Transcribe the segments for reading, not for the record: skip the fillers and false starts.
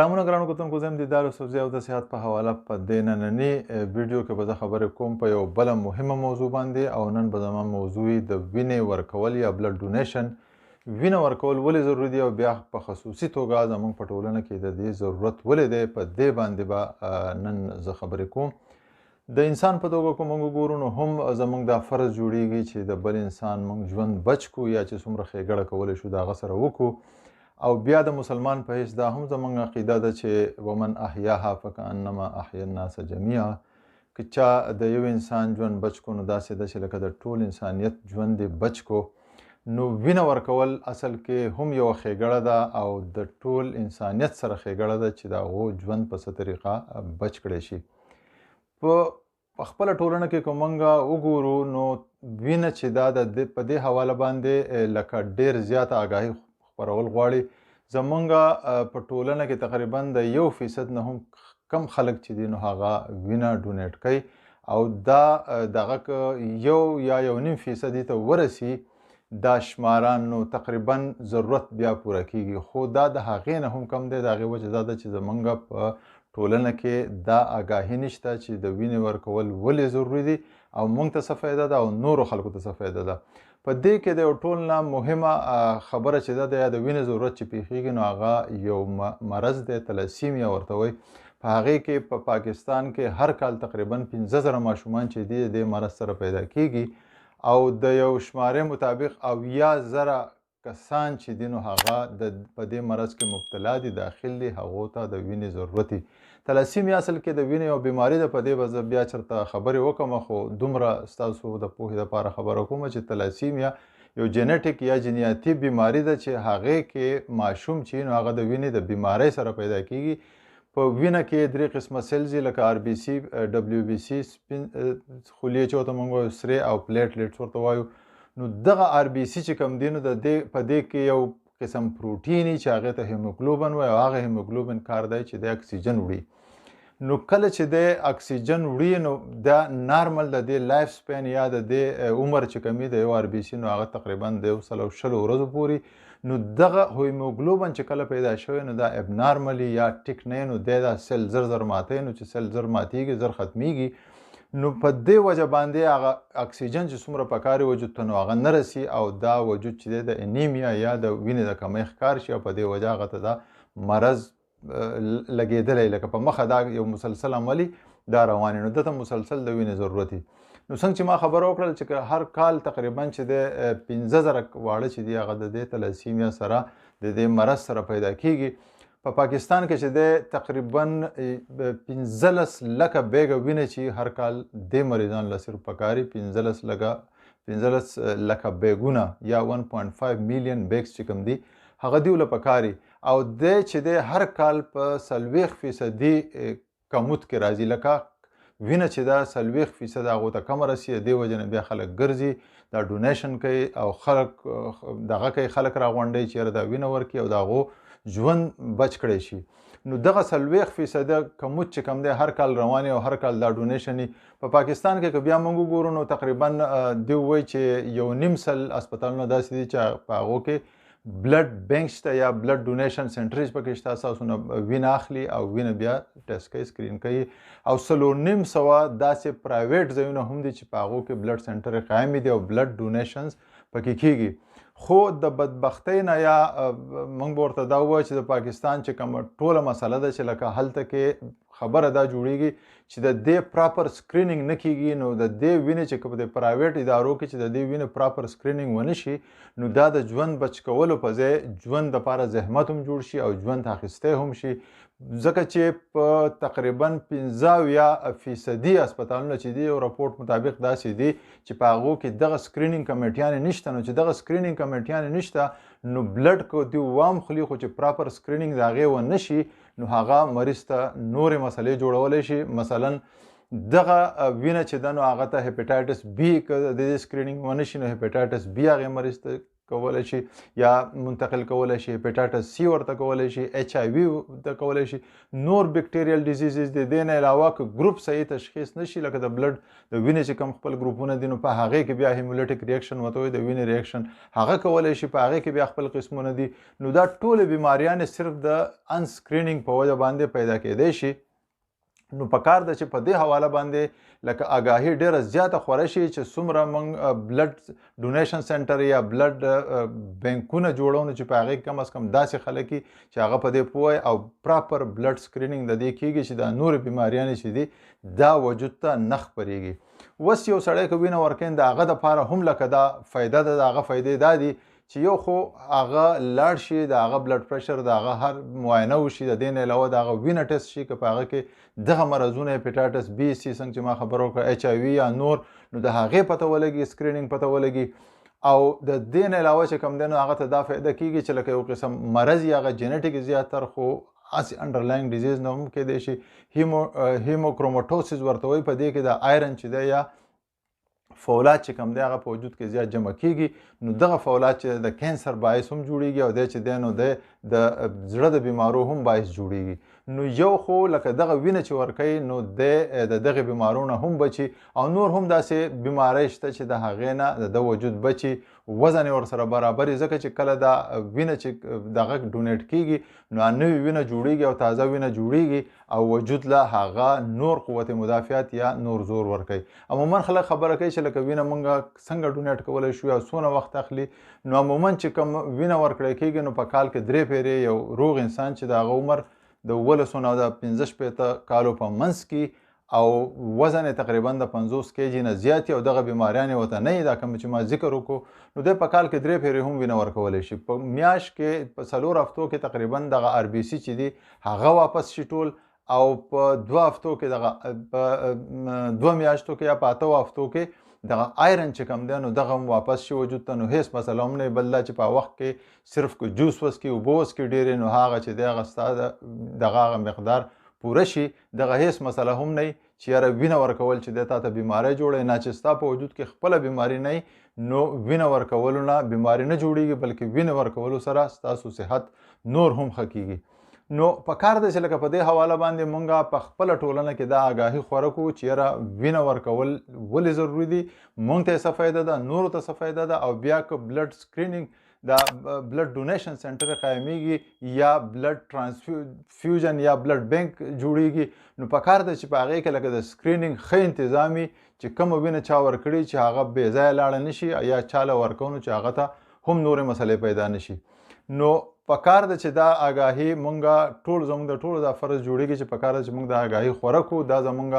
سلامونه ګرانو کتونکو، زه یم دیدار یوسفزی او د صحت په حواله په دې ننني ویډیو کې به زه خبرې کوم په یو بله مهمه موضوع باندې، او نن به زما موضوع وي د وینې ورکول یا بلډ ډونیشن. وینه ورکول ولې ضروري دی او بیا په خصوصي توګه زموږ په ټولنه کې د دې ضرورت ولې دی، په دې باندې به نن زه خبرې کوم. د انسان په توګه که موږ وګورو نو هم زموږ دا فرض جوړیږي چې د بل انسان موږ ژوند بچ کړو یا چې څومره ښېګړه کولی شو د هغه سره وکړو. او بیا د مسلمان په حیث دا هم زموږ عقیده ده چې ومن احیاها فکانما احیا الناس جمیعا، که چا د یو انسان ژوند بچ کو نو داسې ده چې لکه د ټول انسانیت ژوند یې بچ کو. نو وینه ورکول اصل کې هم یوه ښېګړه ده او د ټول انسانیت سره ښېګړه ده چې د هغو ژوند په څه طریقه بچ کړی شي. په خپله ټولنه کې که موږ وګورو نو وینه چې دا په دې حواله باندې لکه ډېر زیاته آګاهي خپرول غواړي. زمونږ په ټولنه کې تقریبا د 1% نه هم کم خلک چې دي نو هغه وینه ډونیټ کوي، او دا دغه که 1 یا 1.5% ته ورسي دا شماران نو تقریبا ضرورت بیا پوره کیږي. خو دا د هغې نه هم کم دی. د هغې وجه دا ده چې زمونږ په ټولنه کې دا آګاهي نشته چې د وینې ورکول ولې ضروري دي او موږ ته څه فایده ده او نورو خلکو ته څه فایده ده. په دې کې د یو ټول نه مهمه خبره چې ده د وینې ضرورت چې پیښیږي نو هغه یو مرض دی، تلسیمیا ورته وایي. په هغې کې په پاکستان کې هر کال تقریبا 15,000 ماشومان چې دي د مرض سره پیدا کیږي، او د یو شمارې مطابق 70,000 کسان چې دي نو هغه په دې مرض کې مبتلا دي، داخل دي، هغو ته د وینې ضرورت دي. تلسیمیا اصل کې د وینې یو بیماري ده. په دې به زه بیا چېرته خبرې وکړم، خو دومره ستاسو د پوهې دپاره خبره کوم چې تلسیمیا یو جینیټیک یا جینیاتي بیماري ده چې هغې کې ماشوم چې نو هغه د وینې د بیمارۍ سره پیدا کیږي. په وینه کې 3 قسمه سیلز دي، لکه RBC، WBC، سپین خلیې چې ورته موږ وایو، سرې، او پلیټلیټس ورته وایو. نو دغه RBC چې کوم دی نو په دې کې یو قسم پروټین چې هغې ته هیموګلوبن وایي، او هغه هیموګلوبن کار دی چې د اکسیجن وړي. نو کله چې د اکسیجن وړي نو دا نارمل د دې لایف سپین یا د دې عمر چې کمی د یو RBC نو هغه تقریبا د 120 ورځو پورې. نو دغه هیموګلوبن چې کله پیدا شوی نو دا ابنارملی یا ټیک نه نو دا سیل زر ماتوي. نو چې سیل زر ماتیږي زر ختمیږي، نو په دې وجه باندې هغه اکسیجن چې څومره پکار وجود ته نو هغه نه رسي، او دا وجود چې دی د انیمیا یا د وینې د کمی ښکار شي، او په دې وجه هغه ته دا مرض لګېدلی، لکه په مخه دا یو مسلسل عملي دا روان نو دته مسلسل د وینې ضرورت وي. نو څنګه چې ما خبره وکړل چې هر کال تقریبا چې د 15,000 واړه چې دي هغه د دې تلسیمیا سره د دې مرض سره پیدا کیږي. په پاکستان کې چې د تقریبا 15 لکه بیګه وینه چې هر کال د مریضان له صرف پکاري 15 لکه بیګونه یا 1.5 میلیون بیګس چې کوم دي هغه دیو له پکاري، او د چې د هر کال په 40% کموت کې راځي. لکه وینه چې دا 40% هغو ته کم رسي، د دې وجه نه بیا خلک ګرځي دا ډونیشن کوي او خلک دغه کوي، خلک راغونډوي چې یاره دا وینه ورکړي او د هغو ژوند بچ کړی شي. نو دغه 40% کموت چې کم دی هر کال رواني او هر کال دا ډونیشن په پاکستان کې که بیا موږ وګورو نو تقریبا دوی وایي چې 1.5 اسپتالونه داسې دي چې په هغو کې بلډ بینک شته یا بلډ ډونیشن سنټرز پکې شته. اساسو نه وینه اخلي او وینه بیا ټیسټ کوي، سکرین کوي، او 3.5 داسې پرایویټ ځایونه هم دي چې په هغو کې بلډ سنټر قایم دي او بلډ ډونیشنز پکې کیږي. خو د بدبختۍ نه یا موږ به ورته دا ووایو چې د پاکستان چې کومه ټوله مسله ده چې لکه هلته کې خبره دا جوړیږي چې د دې پراپر سکرینینګ نه کیږي، نو د دې وینې چې کوم د پرایویټ ادارو کې چې د دې وینې پراپر سکرینینګ ونه شي نو دا د ژوند بچ کولو په ځای ژوند دپاره زحمت هم جوړ شي او ژوند اخیستی هم شي. ځکه چې په تقریبا 15% اسپتالونه چې دي یو راپورټ مطابق داسې دي چې په هغو کې دغه سکرینینګ کمیټیانې نشته. نو چې دغه سکرینینګ کمیټیانې نشته نو بلډ کو دوی وام خوري، خو چې پراپر سکرینینګ د هغې ونه شي نو هغه مریض ته نورې مسلې جوړولی شي. مثلا دغه وینه چې ده نو هغه ته هیپاټایټس بي که د دې سکرینینګ ونه شي نو هیپاټایټس بي هغې مریض ته کولی شي یا منتقل کولی شي، هیپاټایټس سی ورته کولی شي، ایچ آی وي ورته کولی شي، نور بیکټیریل ډیزیزز دي. دې نه علاوه که ګروپ صحیح تشخیص نشي لکه د بلډ د وینې چې کوم خپل ګروپونه دي نو په هغې کې بیا هیمولیټک ریاکشن ورته وایي د وینې ریاکشن هغه کولی شي، په هغې کې بیا خپل قسمونه دي. نو دا ټولې بیماریانې صرف د انسکرینینګ په وجه باندې پیدا کېدی شي. نو پکار ده چې په دې حواله باندې لکه آګاهي ډېره زیاته خوره شي چې څومره موږ بلډ ډونیشن سنټر یا بلډ بینکونه جوړو نو چې په هغې کې کم از کم داسې خلک وي چې هغه په دې پوه او پراپر بلډ سکرینینګ د دې کېږي چې دا نورې بیماریانې چې دي دا وجود ته نه خپرېږي. اوس یو سړی که وینه ورکوي د هغه دپاره هم لکه دا فایده ده، د هغه فایدې دا دي چې یو خو هغه لاړ شي د هغه بلډ پرشر د هغه هر معاینه وشي، د دې نه علاوه د هغه وینه ټیسټ شي که په هغه کې دغه مرضونه هیپاټایټس بي سی څنګه چې ما خبره وکړه ایچ آی وي یا نور نو د هغې پته ولګي، سکرینینګ پته ولګي. او د دې نه علاوه چې کوم دی نو هغه ته دا فایده کېږي چې لکه یو قسم مرض یا هغه جینیټیک زیاتر خو هسې انډرلاینګ ډیزیز نه هم کېدی شي، هیموکروماټوسیس ورته وایي. په دې کې د آیرن چې دی یا فولاد چې کوم دی هغه په وجود کې زیات جمع کېږي نو دغه فولاد چې د کینسر باعث هم جوړیږي او دی چې دی نو دی د زړه د بیمارو هم باعث جوړیږي. نو یو خو لکه دغه وینه چې ورکوي نو دی د دغې بیمارو نه هم بچي او نور هم داسې بیماری شته چې د هغې نه د وجود بچي، وزن یې ورسره برابر وي ځکه چې کله دا وینه چې دغه ډونیټ کېږي نو نوې وینه جوړیږي او تازه وینه جوړیږي او وجود له هغه نور قوت مدافعت یا نور زور ورکوي. عموما خلک خبره کوي چې لکه وینه موږ څنګه ډونیټ کولی شو او څونه وخت اخلي. نو عموما چې کوم وینه ورکړی کېږي نو په کال کې 3 پیرې یو روغ انسان چې د هغه عمر د 15 او د 15 کالو په منځ کې او وزن یې تقریبا د 50 کېجي نه زیات او دغه بیماریانې ورته نه وي دا کوم چې ما ذکر وکړو نو دی په کال کې 3 پیرې هم وینه ورکولی شي. په میاشت کې په 4 هفتو کې تقریبا دغه آر بي سي چې دي هغه واپس شي ټول او په 2 هفتو کې دغه په 2 میاشتو کې یا په 8 هفتو کې دغه آیرن چې کوم دی نو دغه هم واپس شي وجود ته. نو هیڅ مسله هم نه بل دا چې په وخت کې صرف که جوس وڅکي اوبه وڅکي ډېرې نو هغه چې دی هغه ستا دغه هغه مقدار پوره شي دغه هیڅ مسله هم نه چې یاره وینه ورکول چې دی تا ته بیماری جوړوي نه چې ستا په وجود کې خپله بیماري نه نو وینه ورکولو نه بیماري نه جوړیږي بلکې وینه ورکولو سره ستاسو صحت نور هم ښه کیږي. نو په کار دی چې لکه په دې حواله باندې مونږ په خپله ټولنه کې دا آګاهي خوره کړو چې یاره وینه ورکول ولې ضروري دي، مونږ ته یې څه فایده ده، نورو ته څه فایده ده او بیا که بلډ سکرینینګ دا بلډ ډونیشن سنټر قایمیږي یا بلډ ټرانسفیوژن یا بلډ بینک جوړیږي نو په کار دی چې په هغې کې لکه د سکرینینګ ښه انتظامي چې کومه وینه چا ورکړي چې هغه بې ځایه لاړه نه شي یا چاله ورکو نو چې هغه ته هم نورې مسلې پیدا نه شي. نو په کار ده چې دا آګاهي مونږ ټول زموږ د ټولو دا فرض جوړیږي چې په کار ده چې مونږ دا آګاهي خوره کړو. دا زمونږ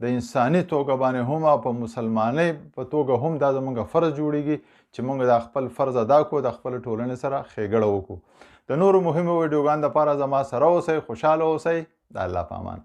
د انساني توګه باندې هم او په مسلمانۍ په توګه هم دا زمونږ فرض جوړیږي چې مونږ دا خپل فرض ادا کړو، د خپل ټولنې سره ښېګړه وکړو. د نورو مهمو ویډیوګانو دپاره زما سره اوسئ، خوشحاله اوسئ. د الله په امان.